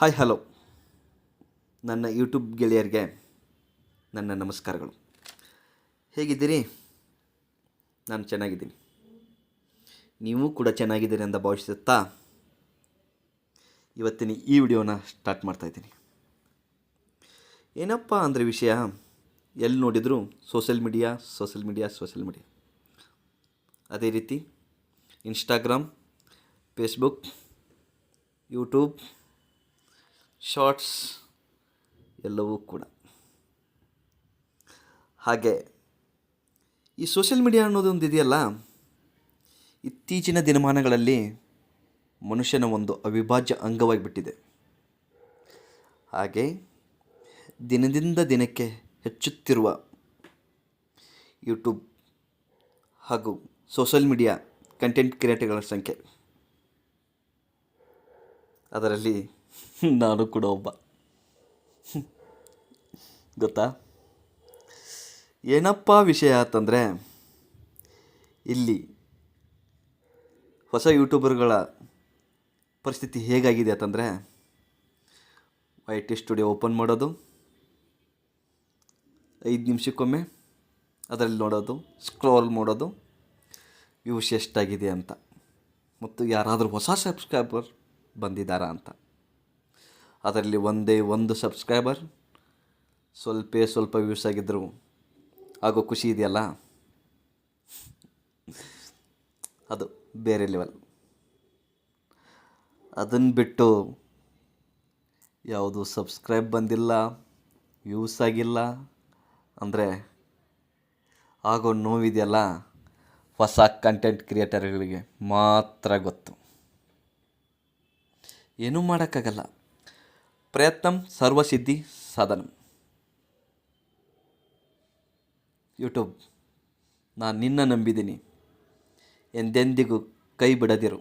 Hi hello ನನ್ನ YouTube ಗೆಳೆಯರಿಗೆ ನನ್ನ ನಮಸ್ಕಾರಗಳು. ಹೇಗಿದ್ದೀರಿ? ನಾನು ಚೆನ್ನಾಗಿದ್ದೀನಿ. ನೀವು ಕೂಡ ಚೆನ್ನಾಗಿದ್ದೀರಿ ಅಂತ ಭಾವಿಸುತ್ತಾ ಇವತ್ತಿನ ಈ ವಿಡಿಯೋನ ಸ್ಟಾರ್ಟ್ ಮಾಡ್ತಾಯಿದ್ದೀನಿ. ಏನಪ್ಪ ಅಂದರೆ ವಿಷಯ, ಎಲ್ಲಿ ನೋಡಿದರೂ ಸೋಷಲ್ ಮೀಡಿಯಾ. ಅದೇ ರೀತಿ ಇನ್ಸ್ಟಾಗ್ರಾಮ್, ಫೇಸ್ಬುಕ್, ಯೂಟ್ಯೂಬ್, ಶಾರ್ಟ್ಸ್ ಎಲ್ಲವೂ ಕೂಡ. ಹಾಗೆ ಈ ಸೋಷಿಯಲ್ ಮೀಡಿಯಾ ಅನ್ನೋದೊಂದು ಇದೆಯಲ್ಲ, ಇತ್ತೀಚಿನ ದಿನಮಾನಗಳಲ್ಲಿ ಮನುಷ್ಯನ ಒಂದು ಅವಿಭಾಜ್ಯ ಅಂಗವಾಗಿಬಿಟ್ಟಿದೆ. ಹಾಗೆ ದಿನದಿಂದ ದಿನಕ್ಕೆ ಹೆಚ್ಚುತ್ತಿರುವ ಯೂಟ್ಯೂಬ್ ಹಾಗೂ ಸೋಷಲ್ ಮೀಡಿಯಾ ಕಂಟೆಂಟ್ ಕ್ರಿಯೇಟರ್ಗಳ ಸಂಖ್ಯೆ, ಅದರಲ್ಲಿ ನಾನು ಕೂಡ ಒಬ್ಬ. ಗೊತ್ತಾ? ಏನಪ್ಪ ವಿಷಯ ಅಂತಂದರೆ, ಇಲ್ಲಿ ಹೊಸ ಯೂಟ್ಯೂಬರ್ಗಳ ಪರಿಸ್ಥಿತಿ ಹೇಗಾಗಿದೆ ಅಂತಂದರೆ, YT ಸ್ಟುಡಿಯೋ ಓಪನ್ ಮಾಡೋದು, 5 ನಿಮಿಷಕ್ಕೊಮ್ಮೆ ಅದರಲ್ಲಿ ನೋಡೋದು, ಸ್ಕ್ರೋಲ್ ಮಾಡೋದು, ವ್ಯೂಸ್ ಎಷ್ಟಾಗಿದೆ ಅಂತ, ಮತ್ತು ಯಾರಾದರೂ ಹೊಸ ಸಬ್ಸ್ಕ್ರೈಬರ್ ಬಂದಿದ್ದಾರಾ ಅಂತ. ಅದರಲ್ಲಿ ಒಂದೇ ಒಂದು ಸಬ್ಸ್ಕ್ರೈಬರ್ ಸ್ವಲ್ಪ ವ್ಯೂಸ್ ಆಗಿದ್ದರು ಆಗೋ ಖುಷಿ ಇದೆಯಲ್ಲ, ಅದು ಬೇರೆ ಲೆವೆಲ್. ಅದನ್ನು ಬಿಟ್ಟು ಯಾವುದು ಸಬ್ಸ್ಕ್ರೈಬ್ ಬಂದಿಲ್ಲ, ವ್ಯೂಸ್ ಆಗಿಲ್ಲ ಅಂದರೆ ಆಗೋ ನೋವಿದೆಯಲ್ಲ, ಹೊಸ ಕಂಟೆಂಟ್ ಕ್ರಿಯೇಟರ್ಗಳಿಗೆ ಮಾತ್ರ ಗೊತ್ತು. ಏನೂ ಮಾಡೋಕ್ಕಾಗಲ್ಲ. ಪ್ರಯತ್ನಂ ಸರ್ವಸಿದ್ಧಿ ಸಾಧನಂ. ಯೂಟ್ಯೂಬ್, ನಾನು ನಿನ್ನ ನಂಬಿದ್ದೀನಿ, ಎಂದೆಂದಿಗೂ ಕೈ ಬಿಡದಿರು.